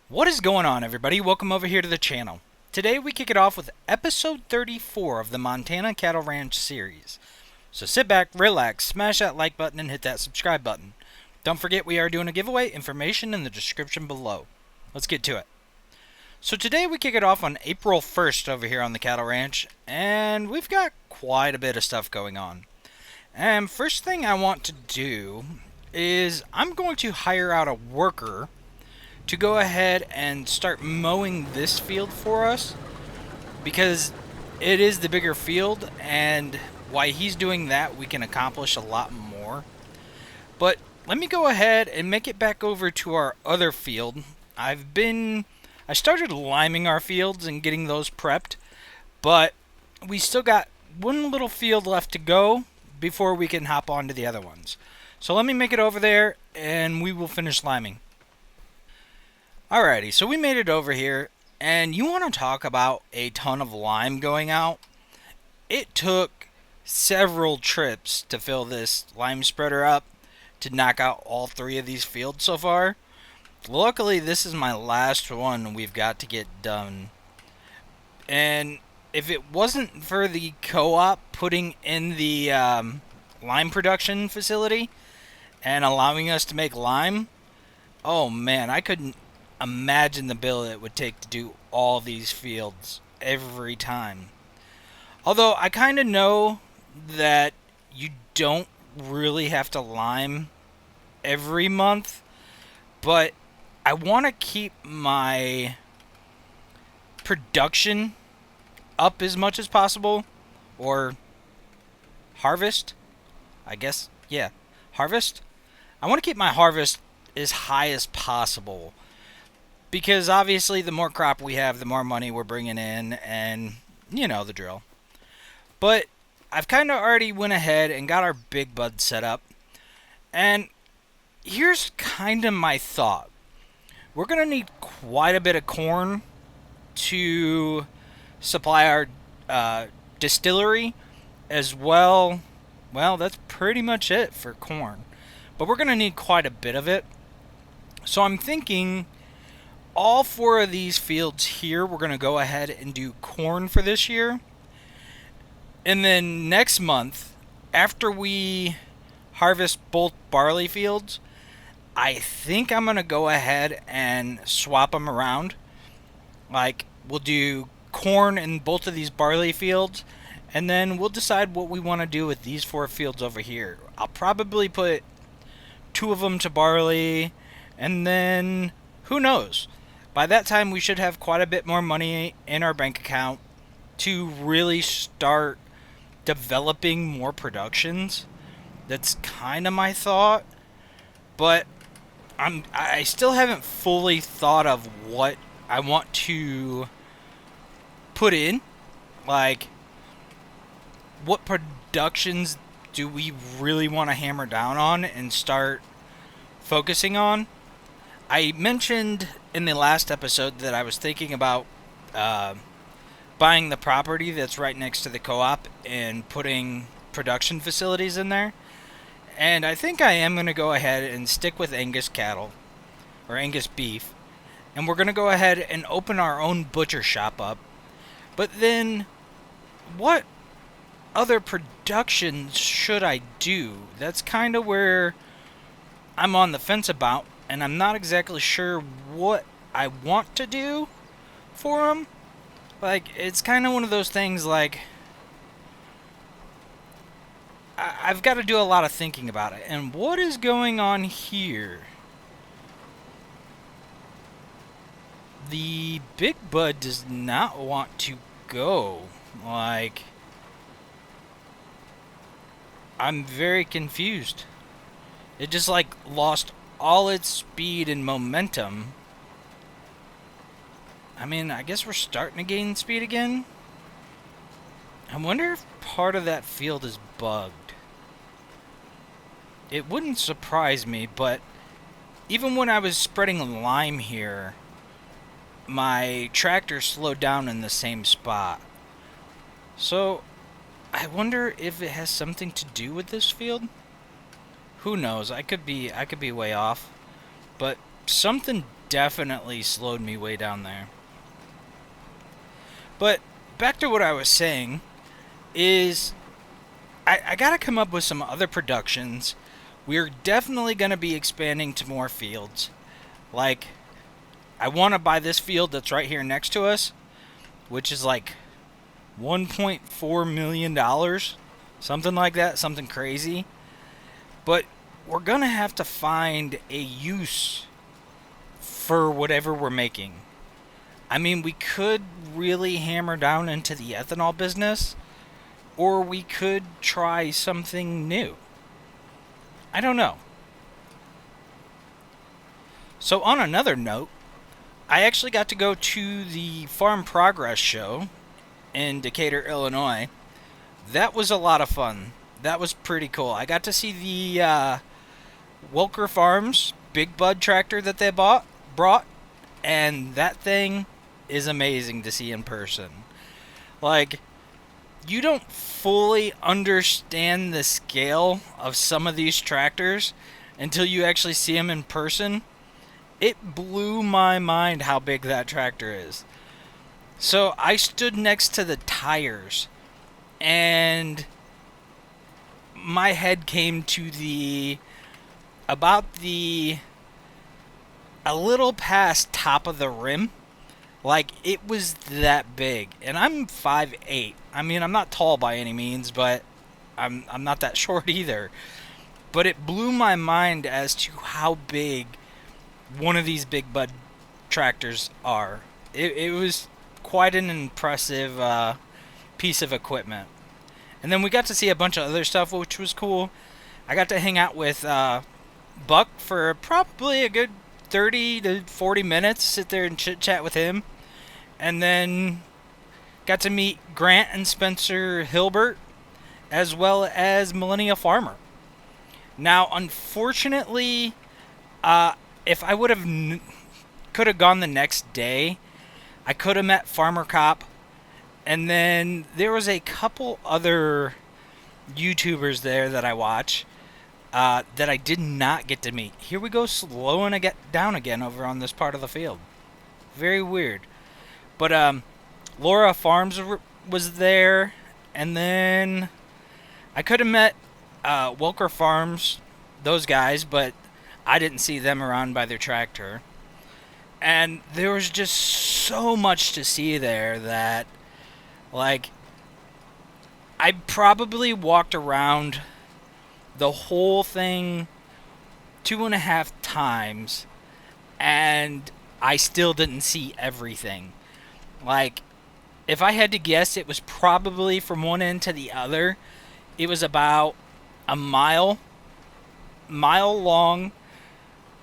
What is going on, everybody? Welcome over here to the channel. Today we kick it off with episode 34 of the Montana Cattle Ranch series. So sit back, relax, smash that like button, and hit that subscribe button. Don't forget we are doing a giveaway, information in the description below. Let's get to it. So today we kick it off on April 1st over here on the Cattle Ranch, and we've got quite a bit of stuff going on. And first thing I want to do is I'm going to hire out a worker to go ahead and start mowing this field for us, because it is the bigger field, and while he's doing that we can accomplish a lot more. But let me go ahead and make it back over to our other field. I started liming our fields and getting those prepped, but we still got one little field left to go before we can hop on to the other ones. So let me make it over there and we will finish liming. Alrighty, so we made it over here, and you want to talk about a ton of lime going out. It took several trips to fill this lime spreader up to knock out all three of these fields so far. Luckily, this is my last one we've got to get done. And if it wasn't for the co-op putting in the lime production facility and allowing us to make lime, oh man, I couldn't imagine the bill it would take to do all these fields every time. Although I kind of know that you don't really have to lime every month, but I want to keep my production up as much as possible, or harvest, I guess. Yeah, harvest. I want to keep my harvest as high as possible, because obviously the more crop we have, the more money we're bringing in, and you know the drill. But I've kind of already went ahead and got our big bud set up, and here's kind of my thought. We're going to need quite a bit of corn to supply our distillery as well. Well, that's pretty much it for corn, but we're going to need quite a bit of it. So I'm thinking all four of these fields here, we're going to go ahead and do corn for this year. And then next month, after we harvest both barley fields, I think I'm going to go ahead and swap them around. Like, we'll do corn in both of these barley fields, and then we'll decide what we want to do with these four fields over here. I'll probably put two of them to barley, and then who knows? By that time, we should have quite a bit more money in our bank account to really start developing more productions. That's kind of my thought, but I still haven't fully thought of what I want to put in. Like, what productions do we really want to hammer down on and start focusing on? I mentioned in the last episode that I was thinking about buying the property that's right next to the co-op and putting production facilities in there. And I think I am going to go ahead and stick with Angus cattle, or Angus beef. And we're going to go ahead and open our own butcher shop up. But then, what other productions should I do? That's kind of where I'm on the fence about, and I'm not exactly sure what I want to do for them. Like, it's kind of one of those things, like, I've got to do a lot of thinking about it. And what is going on here? The big bud does not want to go. Like, I'm very confused. It just, like, lost all its speed and momentum. I mean, I guess we're starting to gain speed again. I wonder if part of that field is bugged. It wouldn't surprise me, but even when I was spreading lime here, my tractor slowed down in the same spot. So, I wonder if it has something to do with this field. Who knows? I could be way off, but something definitely slowed me way down there. But back to what I was saying is I gotta come up with some other productions. We're definitely gonna be expanding to more fields. Like, I want to buy this field that's right here next to us, which is like $1.4 million. Something like that, something crazy. But we're going to have to find a use for whatever we're making. I mean, we could really hammer down into the ethanol business, or we could try something new. I don't know. So, on another note, I actually got to go to the Farm Progress show in Decatur, Illinois. That was a lot of fun. That was pretty cool. I got to see the Wilker Farms Big Bud tractor that they brought, and that thing is amazing to see in person. Like, you don't fully understand the scale of some of these tractors until you actually see them in person. It blew my mind how big that tractor is. So I stood next to the tires, and my head came to a little past top of the rim. Like, it was that big. And I'm 5'8". I mean, I'm not tall by any means, but I'm not that short either. But it blew my mind as to how big one of these Big Bud tractors are. It was quite an impressive piece of equipment. And then we got to see a bunch of other stuff, which was cool. I got to hang out with Buck for probably a good 30 to 40 minutes, sit there and chit-chat with him. And then got to meet Grant and Spencer Hilbert, as well as Millennia Farmer. Now, unfortunately, if I would have could have gone the next day, I could have met Farmer Cop, and then there was a couple other YouTubers there that I watch that I did not get to meet. Here we go, slowing down again over on this part of the field. Very weird. But Laura Farms was there, and then I could have met Wilker Farms, those guys, but I didn't see them around by their tractor. And there was just so much to see there that, like, I probably walked around the whole thing 2.5 times, and I still didn't see everything. Like, if I had to guess, it was probably from one end to the other. It was about a mile long,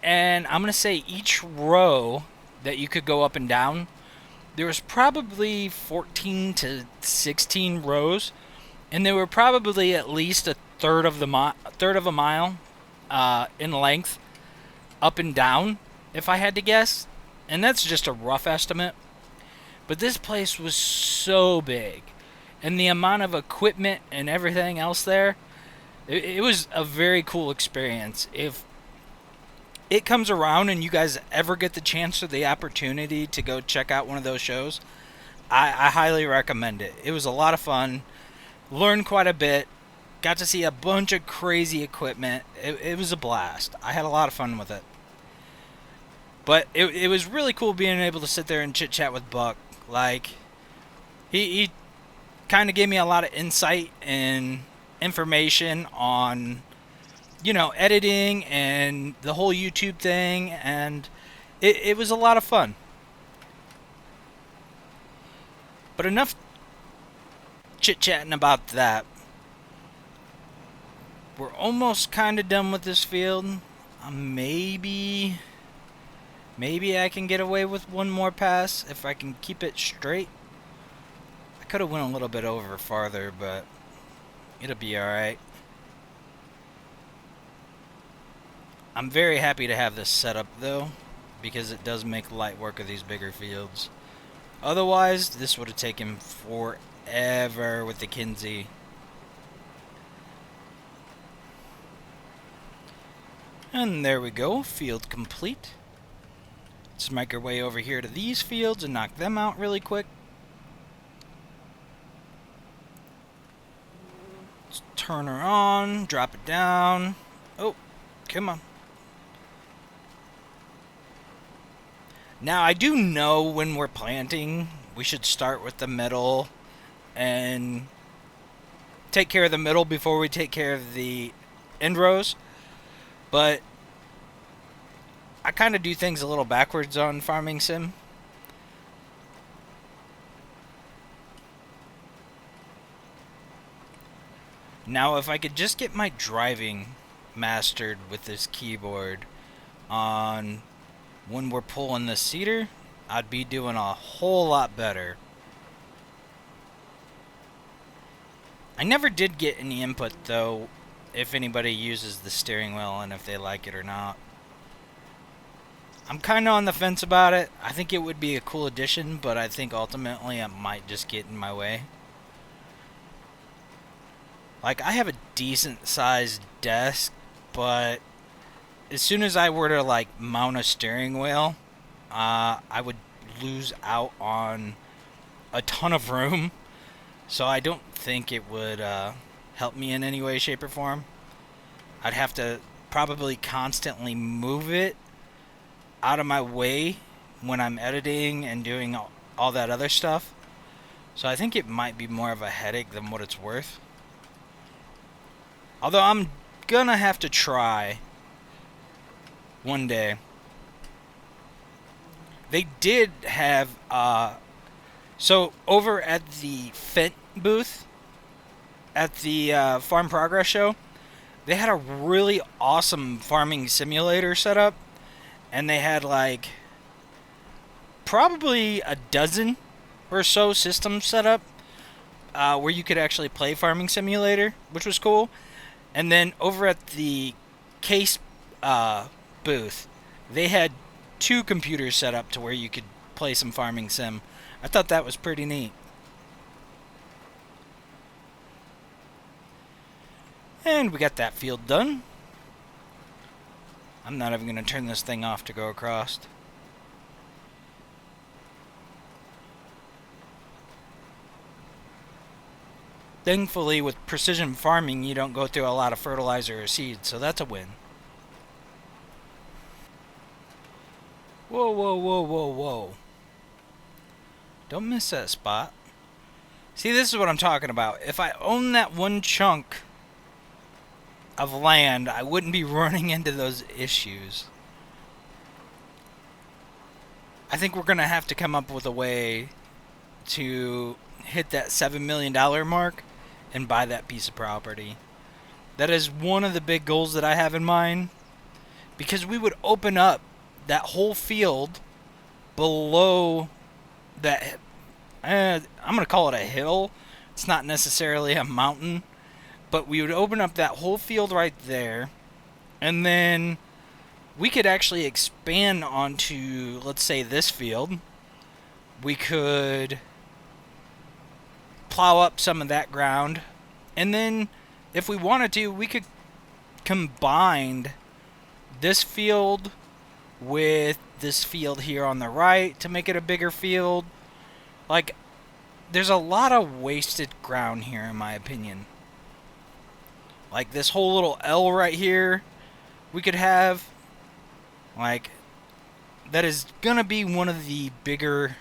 and I'm going to say each row that you could go up and down, there was probably 14 to 16 rows, and they were probably at least a third of a mile in length up and down, if I had to guess. And that's just a rough estimate. But this place was so big, and the amount of equipment and everything else there, it was a very cool experience. If it comes around and you guys ever get the chance or the opportunity to go check out one of those shows, I highly recommend it. It was a lot of fun. Learned quite a bit. Got to see a bunch of crazy equipment. It was a blast. I had a lot of fun with it. But it was really cool being able to sit there and chit-chat with Buck. Like, he kind of gave me a lot of insight and information on, you know, editing and the whole YouTube thing, and it was a lot of fun. But enough chit-chatting about that. We're almost kind of done with this field. Maybe I can get away with one more pass if I can keep it straight. I could have went a little bit over farther, but it'll be alright. I'm very happy to have this set up, though, because it does make light work of these bigger fields. Otherwise, this would have taken forever with the Kinsey. And there we go, field complete. Let's Let's make our way over here to these fields and knock them out really quick. Let's turn her on, drop it down. Oh, come on. Now, I do know when we're planting, we should start with the middle and take care of the middle before we take care of the end rows. But I kind of do things a little backwards on Farming Sim. Now, if I could just get my driving mastered with this keyboard on when we're pulling the seeder, I'd be doing a whole lot better. I never did get any input, though, if anybody uses the steering wheel and if they like it or not. I'm kind of on the fence about it. I think it would be a cool addition, but I think ultimately it might just get in my way. Like, I have a decent sized desk, but as soon as I were to, like, mount a steering wheel, I would lose out on a ton of room. So I don't think it would help me in any way, shape, or form. I'd have to probably constantly move it out of my way when I'm editing and doing all that other stuff. So I think it might be more of a headache than what it's worth. Although I'm gonna have to try one day. They did have so over at the Fent booth at the Farm Progress show, they had a really awesome farming simulator set up, and they had like probably a dozen or so systems set up where you could actually play Farming Simulator, which was cool. And then over at the Case booth, they had 2 computers set up to where you could play some Farming Sim. I thought that was pretty neat. And we got that field done. I'm not even going to turn this thing off to go across. Thankfully, with precision farming, you don't go through a lot of fertilizer or seed, so that's a win. Whoa, whoa, whoa, whoa, whoa. Don't miss that spot. See, this is what I'm talking about. If I own that one chunk of land, I wouldn't be running into those issues. I think we're going to have to come up with a way to hit that $7 million mark and buy that piece of property. That is one of the big goals that I have in mind, because we would open up that whole field below that, I'm going to call it a hill. It's not necessarily a mountain, but we would open up that whole field right there, and then we could actually expand onto, let's say, this field. We could plow up some of that ground, and then if we wanted to, we could combine this field with this field here on the right to make it a bigger field. Like, there's a lot of wasted ground here, in my opinion. Like, this whole little L right here, we could have, like, that is gonna be one of the bigger,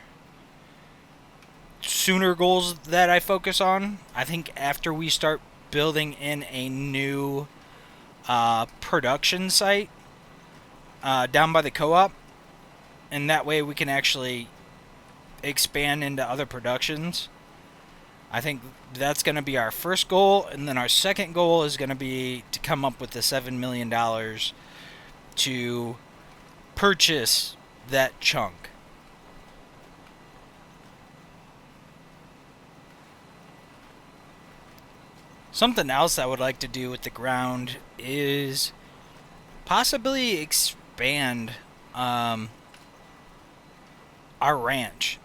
sooner goals that I focus on. I think after we start building in a new production site down by the co-op, and that way we can actually expand into other productions. I think that's going to be our first goal, and then our second goal is going to be to come up with the $7 million to purchase that chunk. Something else I would like to do with the ground is possibly expand our ranch.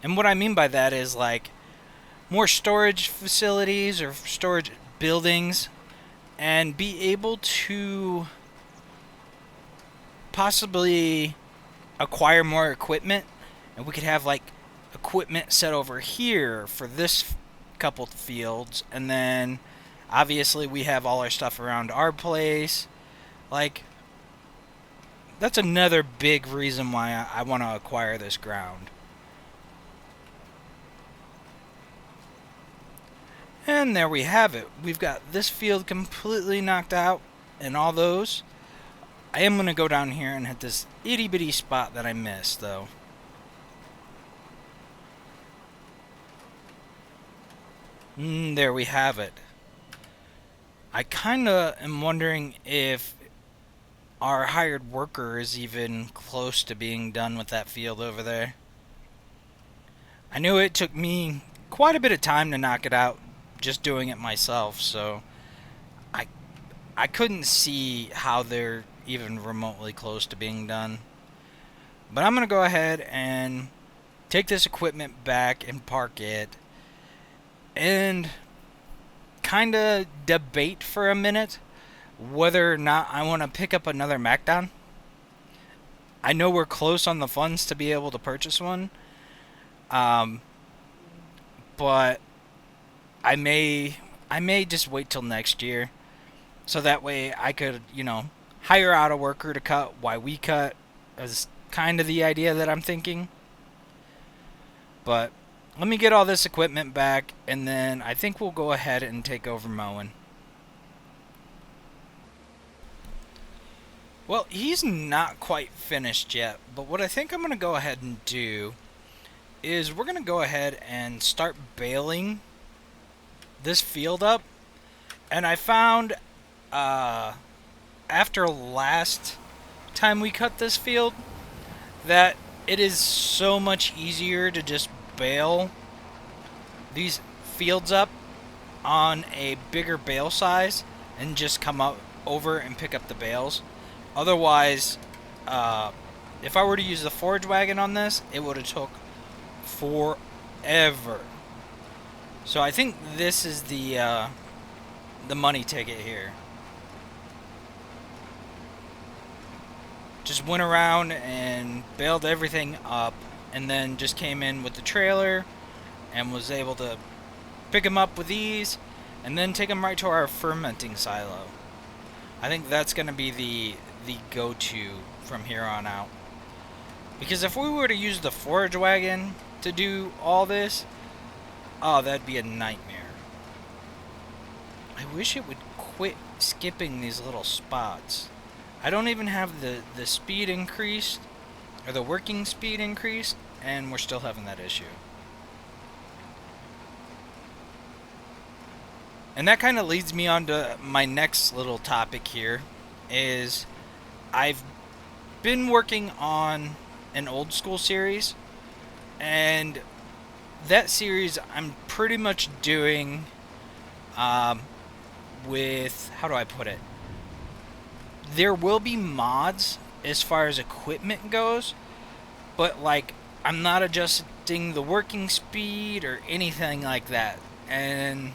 And what I mean by that is, like, more storage facilities or storage buildings, and be able to possibly acquire more equipment, and we could have like equipment set over here for this couple fields, and then obviously we have all our stuff around our place. Like, that's another big reason why I want to acquire this ground. And there we have it. We've got this field completely knocked out and all those. I am going to go down here and hit this itty bitty spot that I missed, though. There we have it. I kind of am wondering if our hired worker is even close to being done with that field over there. I knew it took me quite a bit of time to knock it out just doing it myself, so I couldn't see how they're even remotely close to being done. But I'm going to go ahead and take this equipment back and park it and kind of debate for a minute whether or not I want to pick up another Macdown. I know we're close on the funds to be able to purchase one, but I may just wait till next year, so that way I could, hire out a worker to cut while we cut, is kind of the idea that I'm thinking. But let me get all this equipment back, and then I think we'll go ahead and take over mowing. Well, he's not quite finished yet, but what I think I'm going to go ahead and do is we're going to go ahead and start baling this field up. And I found after last time we cut this field that it is so much easier to just bale these fields up on a bigger bale size and just come up over and pick up the bales. Otherwise, if I were to use the forage wagon on this, it would have took forever. So I think this is the money ticket here. Just went around and baled everything up, and then just came in with the trailer and was able to pick them up with ease, and then take them right to our fermenting silo. I think that's going to be the go-to from here on out. Because if we were to use the forage wagon to do all this, oh, that'd be a nightmare. I wish it would quit skipping these little spots. I don't even have the speed increased, or the working speed increased, and we're still having that issue. And that kind of leads me on to my next little topic here, is I've been working on an old school series, and that series I'm pretty much doing with, how do I put it? There will be mods as far as equipment goes, but like I'm not adjusting the working speed or anything like that. And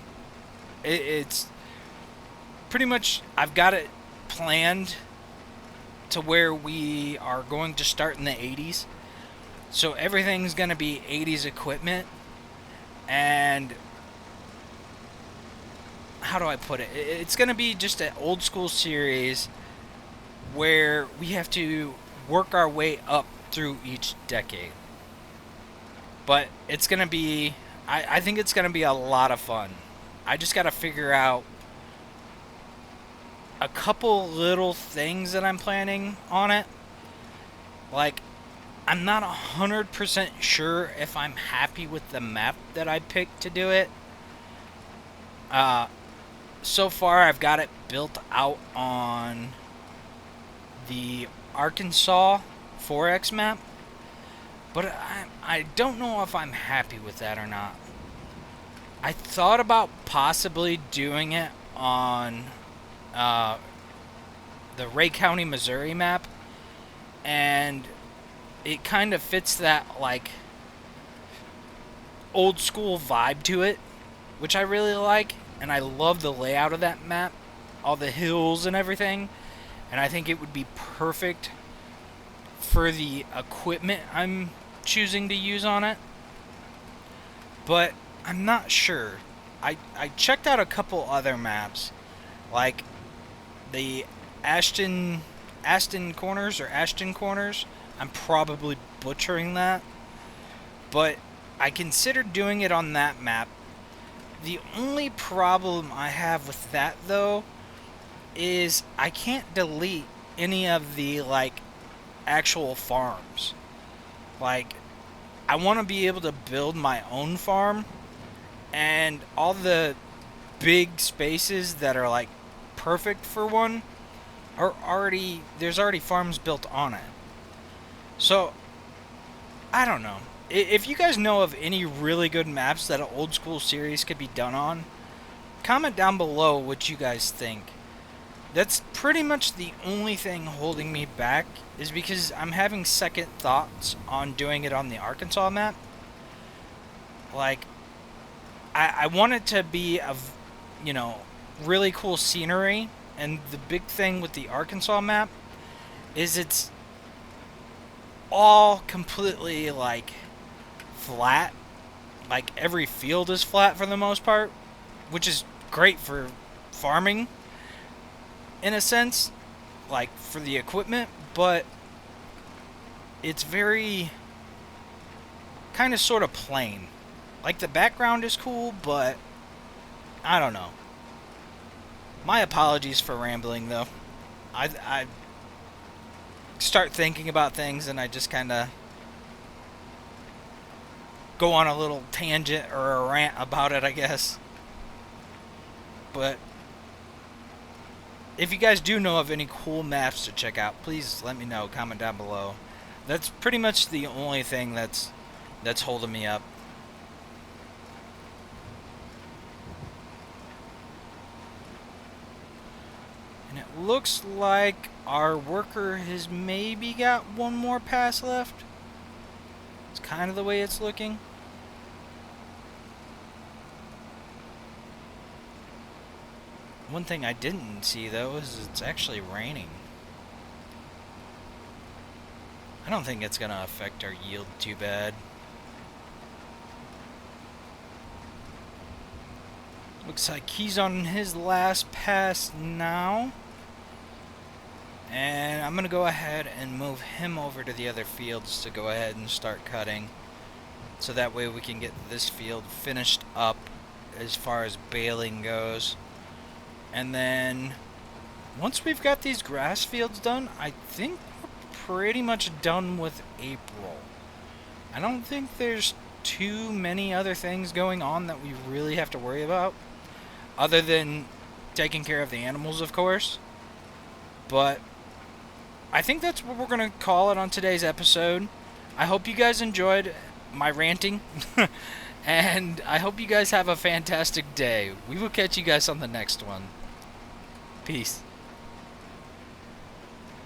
it's pretty much, I've got it planned to where we are going to start in the 80s. So everything's going to be 80s equipment. And how do I put it? It's going to be just an old school series where we have to work our way up through each decade. But it's going to be, I think it's going to be a lot of fun. I just got to figure out a couple little things that I'm planning on it. Like, I'm not 100% sure if I'm happy with the map that I picked to do it. So far, I've got it built out on the Arkansas 4X map, but I don't know if I'm happy with that or not. I thought about possibly doing it on the Ray County, Missouri map, and it kind of fits that like old school vibe to it, which I really like, and I love the layout of that map, all the hills and everything, and I think it would be perfect for the equipment I'm choosing to use on it, but I'm not sure. I checked out a couple other maps, like the Aston Corners or Ashton Corners. I'm probably butchering that, but I considered doing it on that map. The only problem I have with that, though, is I can't delete any of the, like, actual farms. Like, I want to be able to build my own farm, and all the big spaces that are, like, perfect for one are already, there's already farms built on it. So, I don't know. If you guys know of any really good maps that an old school series could be done on, comment down below what you guys think. That's pretty much the only thing holding me back, is because I'm having second thoughts on doing it on the Arkansas map. Like, I want it to be really cool scenery, and the big thing with the Arkansas map is it's all completely, like, flat. Like, every field is flat for the most part, which is great for farming in a sense, like for the equipment, but it's very kind of sort of plain. Like, the background is cool, but I don't know. My apologies for rambling, though. I start thinking about things and I just kind of go on a little tangent or a rant about it, I guess. But if you guys do know of any cool maps to check out, please let me know. Comment down below. That's pretty much the only thing that's holding me up. And it looks like our worker has maybe got one more pass left. It's kind of the way it's looking. One thing I didn't see, though, is it's actually raining. I don't think it's going to affect our yield too bad. Looks like he's on his last pass now. And I'm going to go ahead and move him over to the other fields to go ahead and start cutting. So that way we can get this field finished up as far as baling goes. And then, once we've got these grass fields done, I think we're pretty much done with April. I don't think there's too many other things going on that we really have to worry about, other than taking care of the animals, of course. But I think that's what we're going to call it on today's episode. I hope you guys enjoyed my ranting, and I hope you guys have a fantastic day. We will catch you guys on the next one. Peace.